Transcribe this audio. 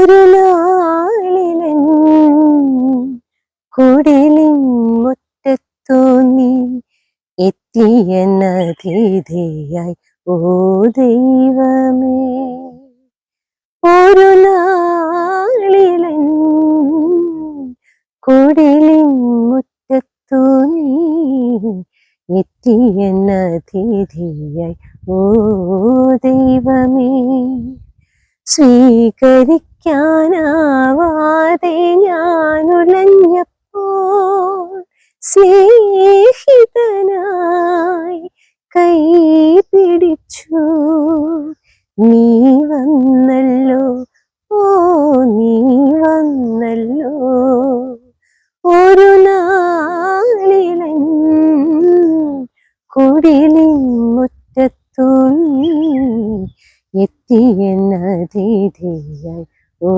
ഒരു നാളിലൻ കുടിലിൻ മുറ്റത്തു നീ എത്തിയ അതിഥിയായി ഓ ദൈവമേ. ഒരു നാളിലൻ കുടിലിൻ മുറ്റത്തു നീ എത്തിയ അതിഥിയായി ഓ ദൈവമേ. സ്വീകരിക്കാനാവാതെ ഞാൻ ഉലഞ്ഞപ്പോൾ സ്നേഹിതനായി കൈ പിടിച്ചു നീ വന്നല്ലോ, ഓ നീ വന്നല്ലോ. ഒരു നാളിലൻ കുടിലിൻ മുറ്റത്തു നീ എത്തിയ അതിഥിയായി ഓ